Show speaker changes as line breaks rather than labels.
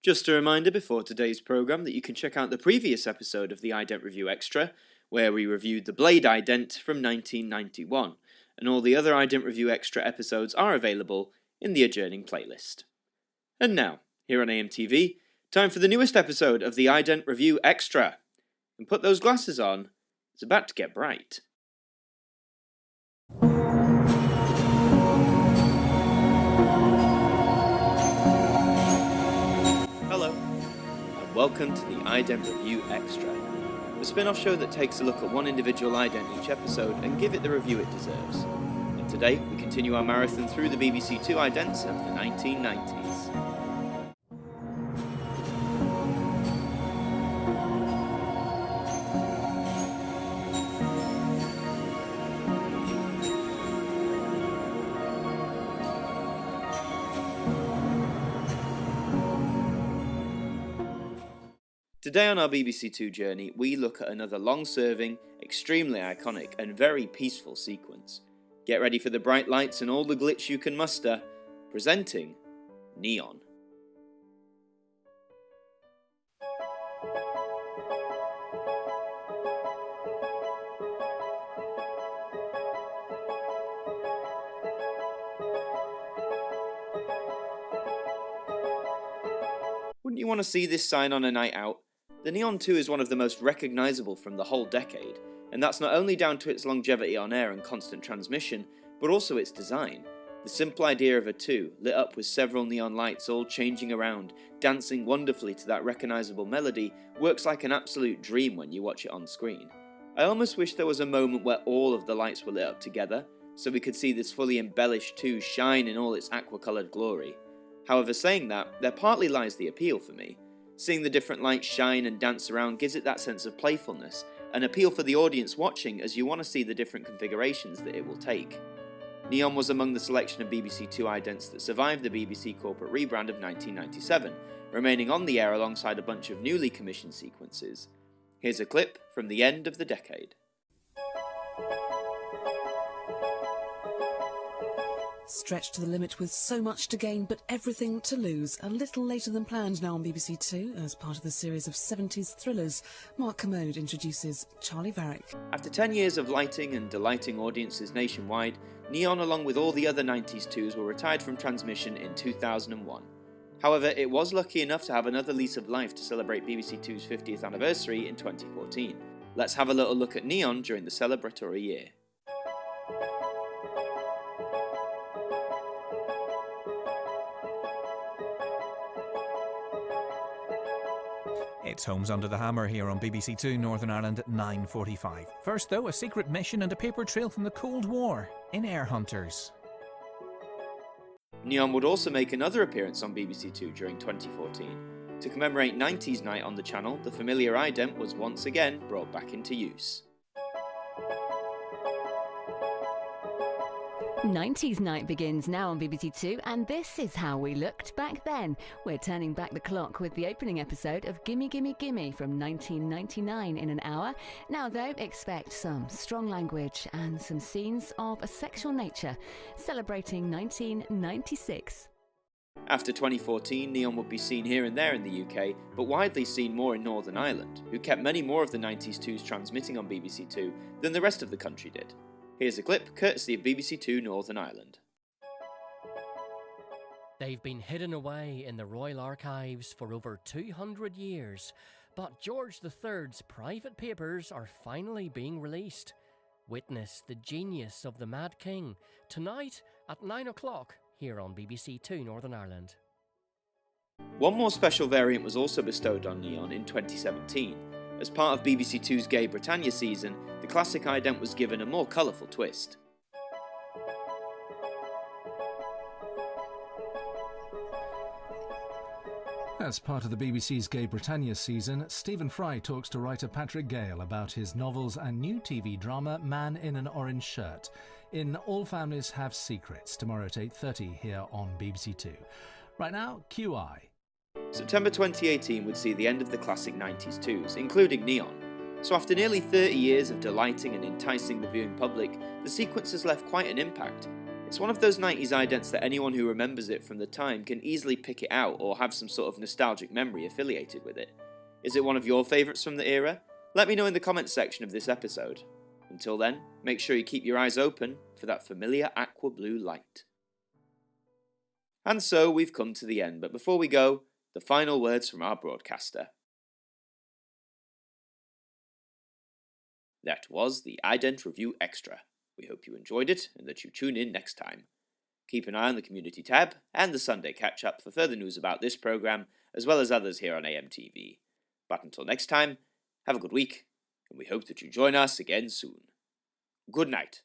Just a reminder before today's programme that you can check out the previous episode of the Ident Review Extra, where we reviewed the Blade Ident from 1991, and all the other Ident Review Extra episodes are available in the adjourning playlist. And now, here on AMTV, time for the newest episode of the Ident Review Extra. And put those glasses on, it's about to get bright. Hello, and welcome to the Ident Review Extra, the spin-off show that takes a look at one individual ident each episode and give it the review it deserves. And today, we continue our marathon through the BBC2 Idents of the 1990s. Today on our BBC2 journey, we look at another long-serving, extremely iconic and very peaceful sequence. Get ready for the bright lights and all the glitch you can muster, presenting Neon. Wouldn't you want to see this sign on a night out? The Neon 2 is one of the most recognisable from the whole decade, and that's not only down to its longevity on air and constant transmission, but also its design. The simple idea of a 2, lit up with several neon lights all changing around, dancing wonderfully to that recognisable melody, works like an absolute dream when you watch it on screen. I almost wish there was a moment where all of the lights were lit up together, so we could see this fully embellished 2 shine in all its aqua-coloured glory. However, saying that, there partly lies the appeal for me. Seeing the different lights shine and dance around gives it that sense of playfulness, an appeal for the audience watching as you want to see the different configurations that it will take. Neon was among the selection of BBC2 Idents that survived the BBC corporate rebrand of 1997, remaining on the air alongside a bunch of newly commissioned sequences. Here's a clip from the end of the decade.
Stretched to the limit with so much to gain but everything to lose. A little later than planned now on BBC2 as part of the series of 70s thrillers. Mark Kermode introduces Charlie Varick.
After 10 years of lighting and delighting audiences nationwide, Neon along with all the other 90s 2s were retired from transmission in 2001. However, it was lucky enough to have another lease of life to celebrate BBC2's 50th anniversary in 2014. Let's have a little look at Neon during the celebratory year.
It's Homes Under the Hammer here on BBC2 Northern Ireland at 9:45. First though, a secret mission and a paper trail from the Cold War in Air Hunters.
Neon would also make another appearance on BBC2 during 2014. To commemorate 90s night on the channel, the familiar ident was once again brought back into use.
90s night begins now on BBC2, and this is how we looked back then. We're turning back the clock with the opening episode of Gimme Gimme Gimme from 1999 in an hour. Now though, expect some strong language and some scenes of a sexual nature, celebrating 1996.
After 2014, Neon would be seen here and there in the UK, but widely seen more in Northern Ireland, who kept many more of the 90s 2s transmitting on BBC2 than the rest of the country did. Here's a clip courtesy of BBC2 Northern Ireland.
They've been hidden away in the Royal Archives for over 200 years, but George III's private papers are finally being released. Witness the genius of the Mad King tonight at 9 o'clock here on BBC2 Northern Ireland.
One more special variant was also bestowed on Neon in 2017. As part of BBC2's Gay Britannia season, the classic ident was given a more colourful twist.
As part of the BBC's Gay Britannia season, Stephen Fry talks to writer Patrick Gale about his novels and new TV drama Man in an Orange Shirt in All Families Have Secrets, tomorrow at 8:30 here on BBC2. Right now, QI.
September 2018 would see the end of the classic 90s 2s, including Neon. So after nearly 30 years of delighting and enticing the viewing public, the sequence has left quite an impact. It's one of those 90s idents that anyone who remembers it from the time can easily pick it out or have some sort of nostalgic memory affiliated with it. Is it one of your favourites from the era? Let me know in the comments section of this episode. Until then, make sure you keep your eyes open for that familiar aqua blue light. And so we've come to the end, but before we go, the final words from our broadcaster. That was the Ident Review Extra. We hope you enjoyed it and that you tune in next time. Keep an eye on the community tab and the Sunday catch-up for further news about this programme, as well as others here on AMTV. But until next time, have a good week, and we hope that you join us again soon. Good night.